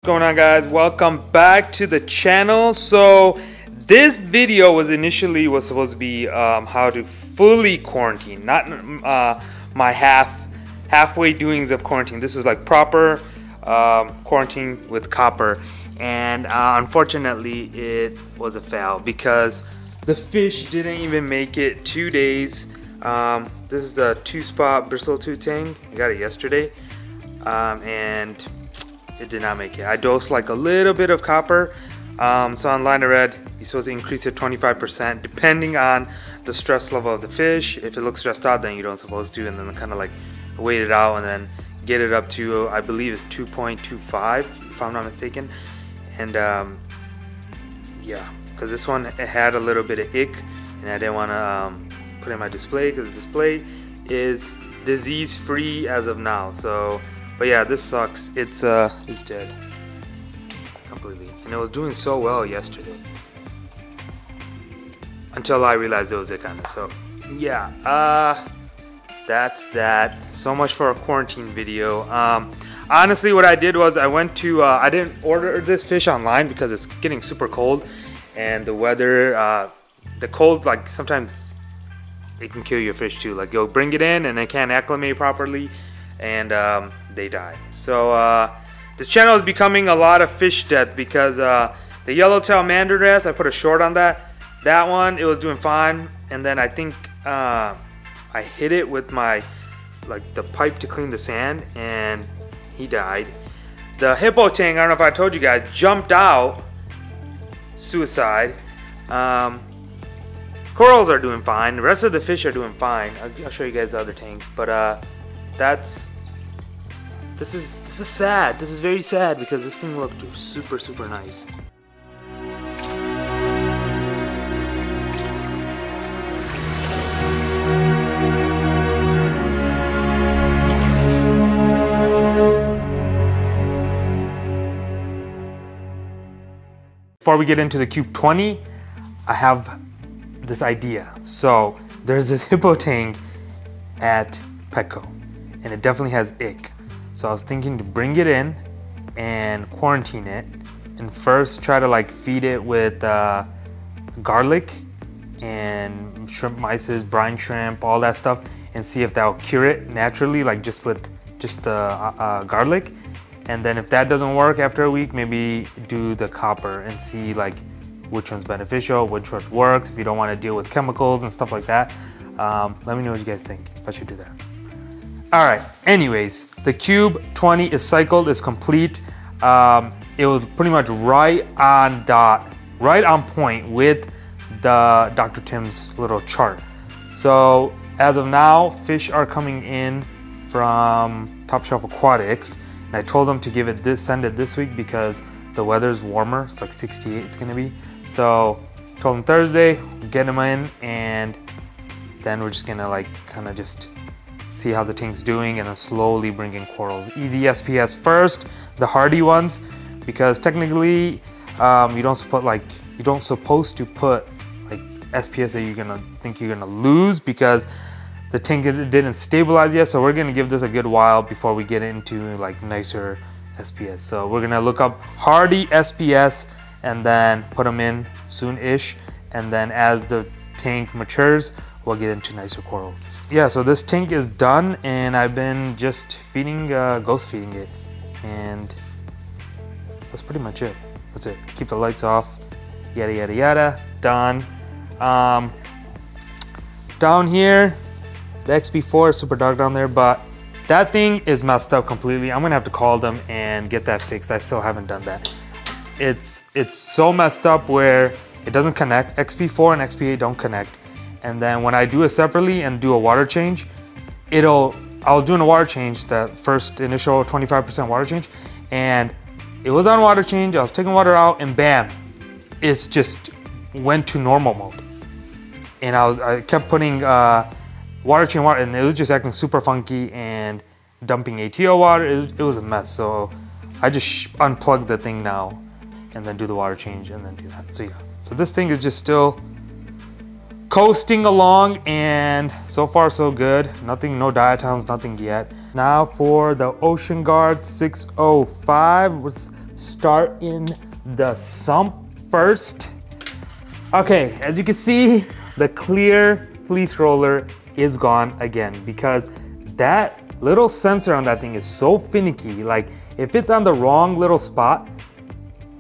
What's going on, guys? Welcome back to the channel. So this video was initially supposed to be how to fully quarantine, not my halfway doings of quarantine. This is like proper quarantine with copper, and unfortunately it was a fail because the fish didn't even make it 2 days. This is the 2-spot bristle tooth tang. I got it yesterday, and it did not make it. I dosed like a little bit of copper. So online I read you're supposed to increase it 25% depending on the stress level of the fish. If it looks stressed out, then you don't supposed to, and then kind of like wait it out and then get it up to, I believe it's 2.25 if I'm not mistaken. And yeah, because this one, it had a little bit of ick and I didn't want to put it in my display because the display is disease free as of now. So but yeah, this sucks. It's dead completely, and it was doing so well yesterday until I realized it was it kind of. So yeah, that's that. So much for a quarantine video. Honestly, what I did was I went to I didn't order this fish online because it's getting super cold, and the weather, the cold, like sometimes it can kill your fish too. Like you'll bring it in and they can't acclimate properly, and they die. So this channel is becoming a lot of fish death because the yellowtail mandarin, I put a short on that one, it was doing fine, and then I think I hit it with my the pipe to clean the sand and he died. The hippo tang, I don't know if I told you guys, jumped out, suicide. Corals are doing fine, the rest of the fish are doing fine. I'll show you guys the other tanks, but this is sad. This is very sad because this thing looked super nice. Before we get into the Cube 20, I have this idea. So there's this hippo tang at Petco, and it definitely has ick. So I was thinking to bring it in and quarantine it, and first try to feed it with garlic and shrimp myces, brine shrimp, all that stuff, and see if that will cure it naturally, just with garlic. And then if that doesn't work after a week, maybe do the copper and see which one's beneficial, which one works, if you don't want to deal with chemicals and stuff like that. Let me know what you guys think, if I should do that. Alright, anyways, the Cube 20 is cycled, is complete. It was pretty much right on dot, right on point with the Dr. Tim's little chart. So as of now, fish are coming in from Top Shelf Aquatics, and I told them to send it this week because the weather's warmer. It's like 68 it's gonna be. So told them Thursday, get them in, and then we're just gonna kind of just see how the tank's doing and then slowly bring in corals. Easy SPS first, the hardy ones, because technically you don't supposed to put SPS that you're gonna lose because the tank didn't stabilize yet. So we're gonna give this a good while before we get into nicer SPS. So we're gonna look up hardy SPS and then put them in soon-ish, and then as the tank matures, we'll get into nicer corals. Yeah, so this tank is done, and I've been just feeding, ghost feeding it, and that's pretty much it. That's it. Keep the lights off, yada yada yada. Done. Down here, the XP4 is super dark down there, but that thing is messed up completely. I'm gonna have to call them and get that fixed. I still haven't done that. It's so messed up where it doesn't connect. XP4 and XP8 don't connect. And then when I do it separately and do a water change, I was doing a water change, that first initial 25% water change, and it was on water change, I was taking water out, and bam, it's just went to normal mode. And I kept putting water change water, and it was just acting super funky and dumping ATO water. It was a mess. So I just unplugged the thing now and then do the water change and then do that. So yeah, so this thing is just still coasting along, and so far so good. Nothing, no diatoms, nothing yet. Now for the Oceangaurd 605, was start in the sump first. Okay, as you can see, the clear fleece roller is gone again because that little sensor on that thing is so finicky. Like if it's on the wrong little spot,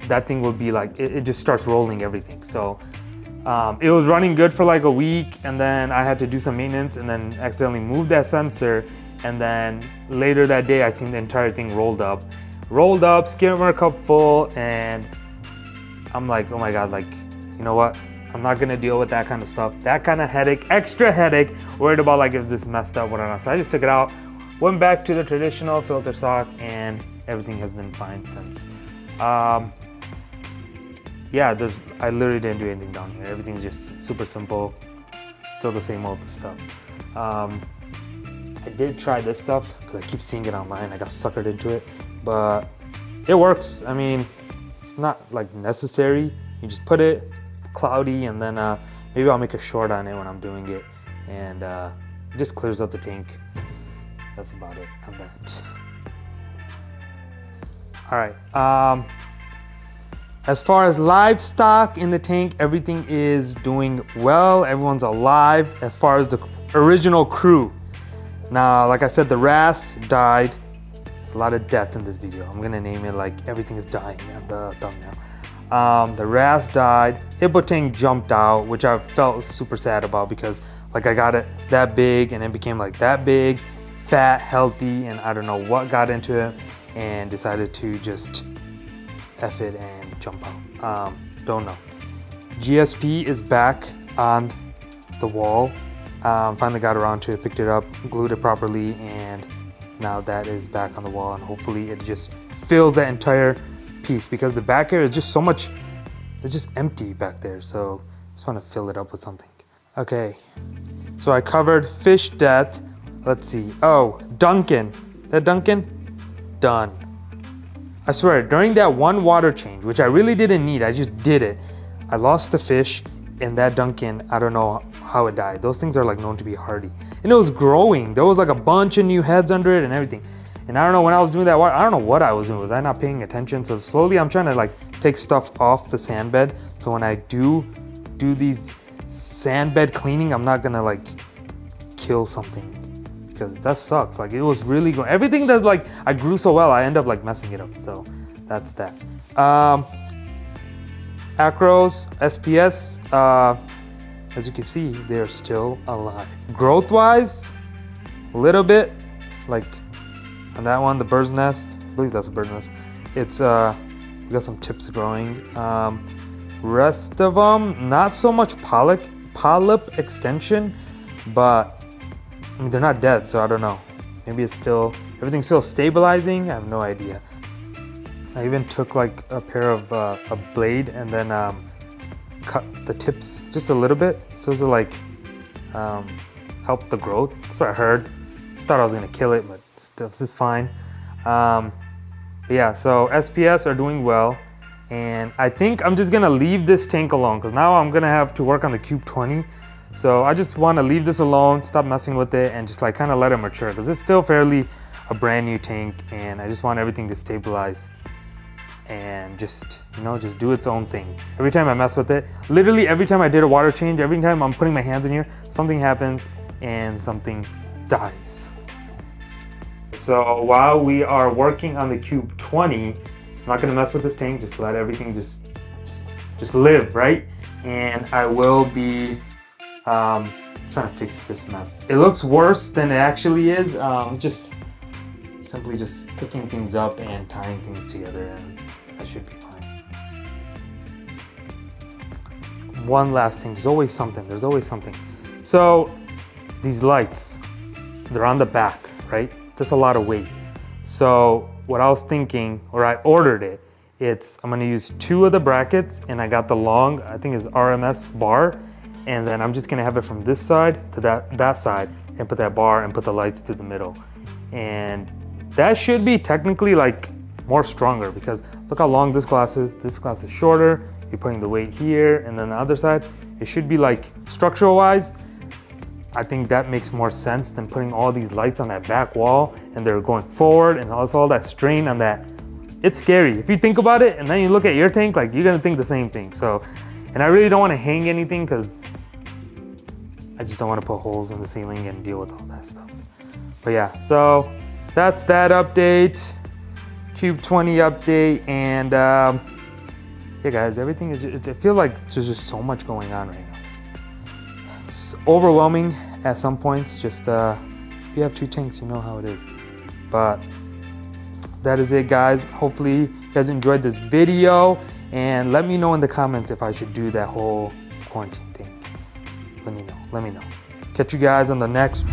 that thing will be like, it just starts rolling everything. So it was running good for like a week, and then I had to do some maintenance and then accidentally moved that sensor. And then later that day, I seen the entire thing rolled up, skimmer cup full, and I'm like, oh my God, like, you know what? I'm not gonna deal with that kind of stuff. That kind of headache, extra headache, worried about like, is this messed up, whatever. So I just took it out, went back to the traditional filter sock, and everything has been fine since. Yeah, I literally didn't do anything down here. Everything's just super simple, still the same old stuff. I did try this stuff because I keep seeing it online. I got suckered into it, but it works. I mean, it's not like necessary. You just put it, it's cloudy, and then maybe I'll make a short on it when I'm doing it, and it just clears up the tank. That's about it on that. All right. As far as livestock in the tank, everything is doing well. Everyone's alive as far as the original crew. Now, like I said, the wrasse died. There's a lot of death in this video. I'm gonna name it like everything is dying on the thumbnail. The wrasse died. Hippo tank jumped out, which I felt super sad about because like I got it that big and it became like that big, fat, healthy, and I don't know what got into it and decided to just F it and jump out. Don't know. GSP is back on the wall. Finally got around to it, picked it up, glued it properly, and now that is back on the wall, and hopefully it just fills that entire piece because the back area is just so much, it's just empty back there. So I just want to fill it up with something. Okay, so I covered fish death. Let's see. Oh, Duncan. That Duncan? Done. I swear, during that one water change, which I really didn't need, I just did it, I lost the fish, and that Duncan, I don't know how it died. Those things are like known to be hardy. And it was growing. There was like a bunch of new heads under it and everything. And I don't know, when I was doing that water, I don't know what I was doing. Was I not paying attention? So slowly I'm trying to like take stuff off the sand bed. So when I do these sand bed cleaning, I'm not gonna like kill something, because that sucks. Like it was really going, everything that's like, I grew so well, I end up like messing it up. So that's that. Acros, SPS, as you can see, they're still alive. Growth-wise, a little bit, like on that one, the bird's nest, I believe that's a bird's nest. It's, we got some tips growing. Rest of them, not so much polyp extension, but I mean, they're not dead, so I don't know. Maybe it's still, everything's still stabilizing, I have no idea. I even took like a pair of a blade and then cut the tips just a little bit so as to like help the growth. That's what I heard. Thought I was gonna kill it, but still, this is fine. But yeah, so SPS are doing well, and I think I'm just gonna leave this tank alone because now I'm gonna have to work on the Cube 20. So I just want to leave this alone, stop messing with it, and just like kind of let it mature because it's still fairly a brand new tank, and I just want everything to stabilize and just, you know, just do its own thing. Every time I mess with it, literally every time I did a water change, every time I'm putting my hands in here, something happens and something dies. So while we are working on the Cube 20, I'm not gonna mess with this tank, just let everything just live, right? And I will be trying to fix this mess. It looks worse than it actually is. Just simply just picking things up and tying things together, and that should be fine. One last thing, there's always something. So these lights, they're on the back, right? That's a lot of weight. So what I was thinking, or I ordered it, I'm gonna use 2 of the brackets, and I got the long, I think it's RMS bar, and then I'm just gonna have it from this side to that side, and put that bar and put the lights through the middle. And that should be technically like more stronger, because look how long this glass is. This glass is shorter. You're putting the weight here, and then the other side, it should be like structural wise, I think that makes more sense than putting all these lights on that back wall and they're going forward, and also all that strain on that it's scary. If you think about it and then you look at your tank, like you're gonna think the same thing. So, and I really don't want to hang anything because I just don't want to put holes in the ceiling and deal with all that stuff. But yeah, so that's that update, Cube 20 update, and yeah guys, everything is, I feel like there's just so much going on right now. It's overwhelming at some points, just if you have 2 tanks, you know how it is. But that is it guys. Hopefully you guys enjoyed this video, and let me know in the comments if I should do that whole quarantine thing. Let me know. Catch you guys on the next